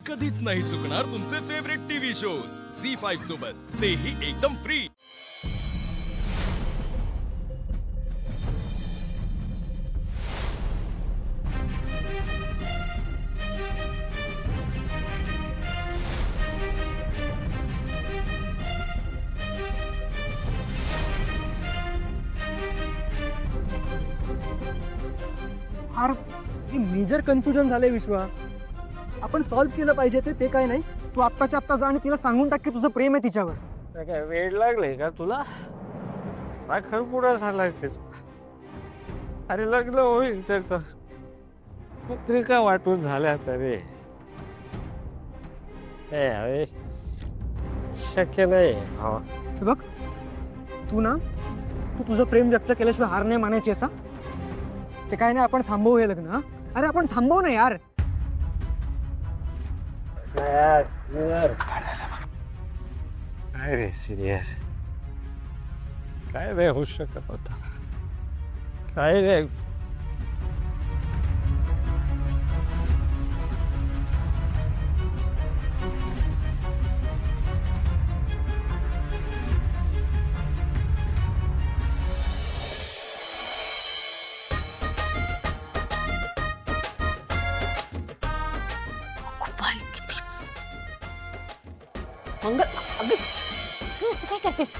कधीच नाही चुकणार तुमचे फेवरेट टीव्ही शोज झी5 सोबत, तेही एकदम फ्री। फार मेजर कन्फ्युजन झालंय विश्वा। आपण सॉल्व्ह केलं पाहिजे ते काय नाही। तू आत्ताच्या आत्ता जा आणि तिला सांगून टाक की तुझं प्रेम आहे तिच्यावर। काय वेळ लागले का तुला? साखरपुडा झालाय त्याचा, अरे लग्न होईल त्याचं, पत्रिका वाटून झाल्या तरी हे शक्य नाही। हे बघ, तू तुझं प्रेम व्यक्त केल्याशिवाय हार नाही मानायची असा। ते काय नाही, आपण थांबवू हे लग्न। अरे आपण थांबवू ना यार। काय रे सिनियर, काय नाही होऊ शकत होता, काय नाही। मंगल, अगं तू असं काय करतेस?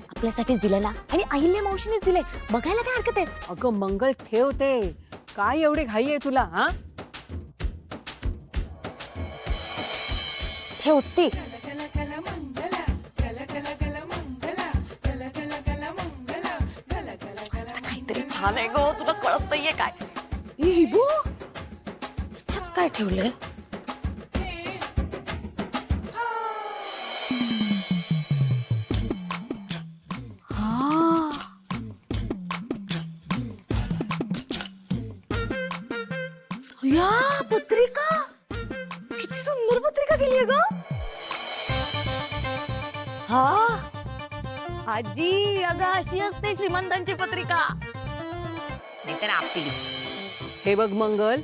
आपल्यासाठीच दिलंय ना, आणि अहिल्या मावशीनेच दिलंय, बघायला काय हरकत आहे? अगं मंगल ठेवते, काय एवढी घाई आहे तुला? हा ठेवते। काहीतरी छान आहे ग, तुला कळत नाहीये काय? हिबू, ह्याच्यात काय ठेवलंय? या पत्रिका, किती सुंदर पत्रिका केली आहे ग। हा आजी, अगं अशी असते श्रीमंतांची पत्रिका, नाहीतर आपली। हे बघ मंगल,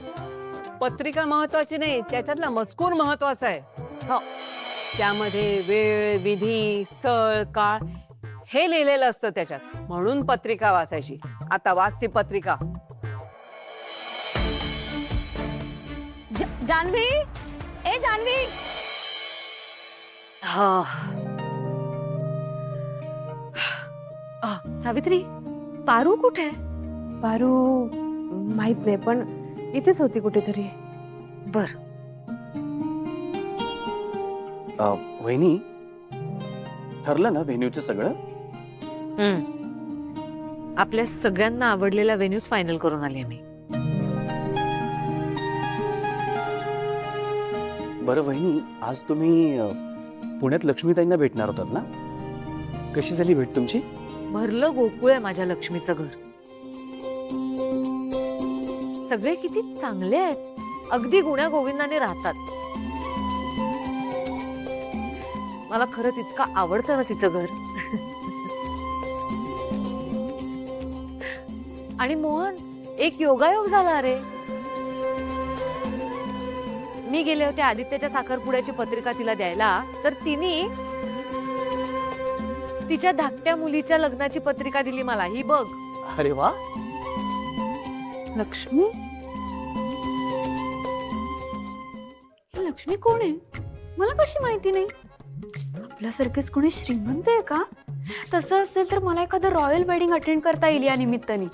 पत्रिका महत्वाची नाही, त्याच्यातला मजकूर महत्वाचा आहे। हो, त्यामध्ये वेळ, विधी, स्थळ, काळ हे लिहिलेलं असतं त्याच्यात, म्हणून पत्रिका वाचायची। आता वाच ती पत्रिका। जानवी, ए जानवी। हा सावित्री, पारू कुठे? पारू माहित नाही, पण इथेच होती कुठेतरी। बर, वहिनी, ठरलं ना व्हेन्यूचं सगळं? आपल्या सगळ्यांना आवडलेला व्हेन्यूज फायनल करून आले मी। बरं वहिनी, आज तुम्ही पुण्यात लक्ष्मीताईंना भेटणार होतात ना? कशी झाली भेट तुमची? भरलं गोकुळ आहे माझ्या लक्ष्मीचं घर। सगळे किती चांगले आहेत, अगदी गुण्या गोविंदाने राहतात। मला खरंच इतकं आवडतं ना तिचं घर। आणि मोहन, एक योगायोग झाला रे। मी गेले होते आदित्यच्या साखरपुड्याची पत्रिका तिला द्यायला, तर तिने तिच्या धाकट्या मुलीच्या लग्नाची पत्रिका दिली मला, ही बघ। अरे वा, लक्ष्मी? ही लक्ष्मी कोण आहे? मला कशी माहिती नाही? आपल्यासारखेच कोणी श्रीमंत आहे का? तसं असेल तर मला एखादं रॉयल वेडिंग अटेंड करता येईल या निमित्ताने।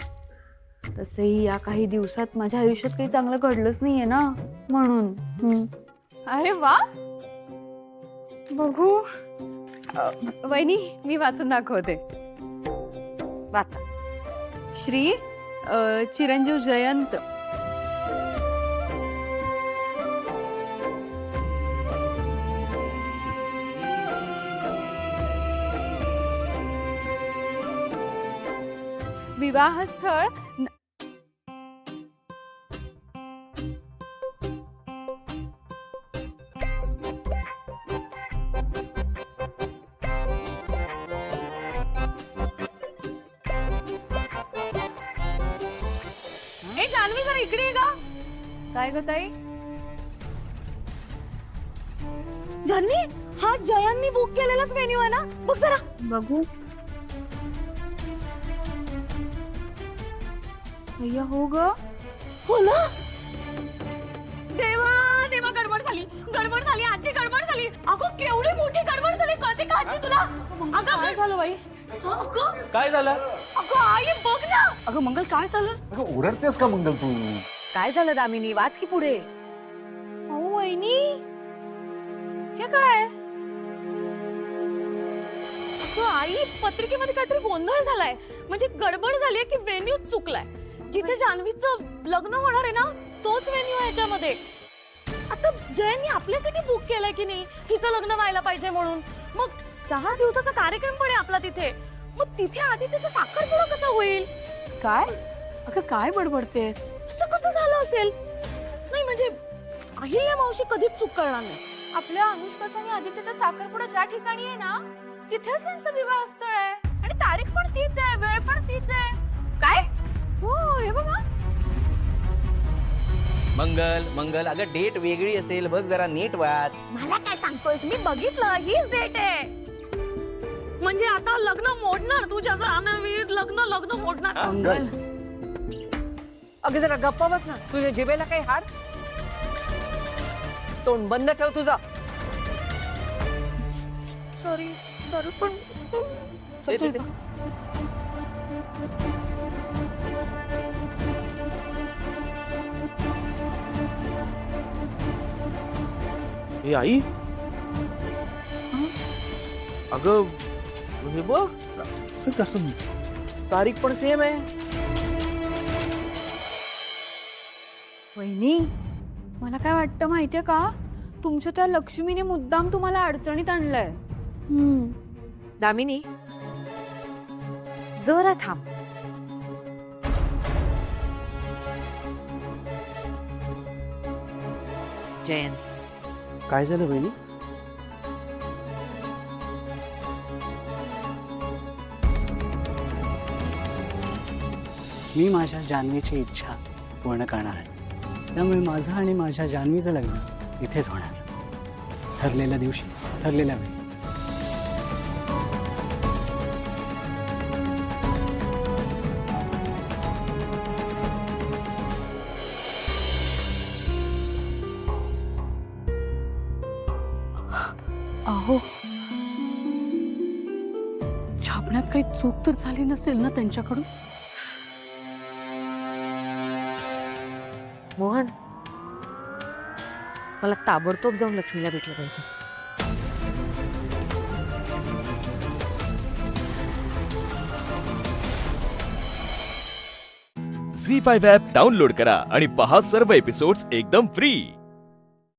तसंही या काही दिवसात माझ्या आयुष्यात काही चांगलं घडलंच नाहीये ना, म्हणून। अरे वा, बघू। वहिनी, मी वाचून दाखवते। वाचा। श्री चिरंजीव जयंत, विवाहस्थळ जानवी, जरा इकडे ये ग। काय ग ताई? जानवी, हा जयांनी बुक केलेलाच मेन्यू आहे ना? बघ जरा. बघू. अय्या हो ग. हो ना? देवा देवा, गडबड झाली आजी, गडबड झाली. अगं केवढी मोठी गडबड झाली, कळते का आजी तुला? अगं काय झालं बाई? अगं काय झालं? अगं आई बघ ना. अगं मंगल, काय झालं? अगं ओरडतेस का मंगल तू? काय झालं दामिनी? वाच की पुढे. अहो वहिनी, हे काय? अगं आई, पत्रिकेमध्ये काहीतरी गोंधळ झालाय. म्हणजे गडबड झालीये की व्हेन्यू चुकलाय. जिथे जान्हवीचं लग्न होणार आहे ना, तोच व्हेन्यू आहे याच्यामध्ये. आता जयंतनी आपल्यासाठी बुक केलंय की नाही, हिचं लग्न व्हायला पाहिजे म्हणून. मग 6 दिवसाचा कार्यक्रम पण आहे आपला तिथे. मग तिथे आधी त्याचा साखरपुडा कसा होईल? काय? अगं काय बडबडतेस? असं कसं झालं असेल? नाही म्हणजे अहिल्या मावशी कधीच चूक करणार नाही. आपल्या अनुष्काचा आणि आदित्यचा साखरपुडा ज्या ठिकाणी आहे ना, तिथेच त्यांचं विवाह स्थळ आहे. आणि तारीख पण तीच आहे, वेळ पण तीच आहे. काय? हो, हे बघा. मंगल अगं डेट वेगळी असेल, बघ जरा नीट वाच. मला काय सांगतोयस? मी बघितलं, हीच डेट आहे. म्हणजे आता लग्न मोडणार तुझ्या जान्हवीत, लग्न मोडणार. मंगल, अगं जरा गप्पा बस ना. तुझ्या जिभेला काही हाड? तोंड बंद ठेव तुझं. सॉरी पण दे, दे, दे. ए आई, अगं हे बघ, असं कसं? तारीख पण सेम आहे. वहिनी, मला काय वाटतं माहितीये का? तुमच्या त्या लक्ष्मीने मुद्दाम तुम्हाला अडचणीत आणलंय. दामिनी, जरा थांब. जयंत, काय झालं बहिणी? मी माझ्या जान्हवीची इच्छा पूर्ण करणारच. त्यामुळे माझं आणि माझ्या जान्हवीचं लग्न इथेच होणार, ठरलेल्या दिवशी, ठरलेल्या वेळी. अहो, छापण्यात काही चूक तर झाली नसेल ना त्यांच्याकडून? मोहन, मला ताबडतोब जाऊन लक्ष्मीला भेटलं पाहिजे. झी 5 ॲप डाउनलोड करा आणि पहा सर्व एपिसोड्स एकदम फ्री.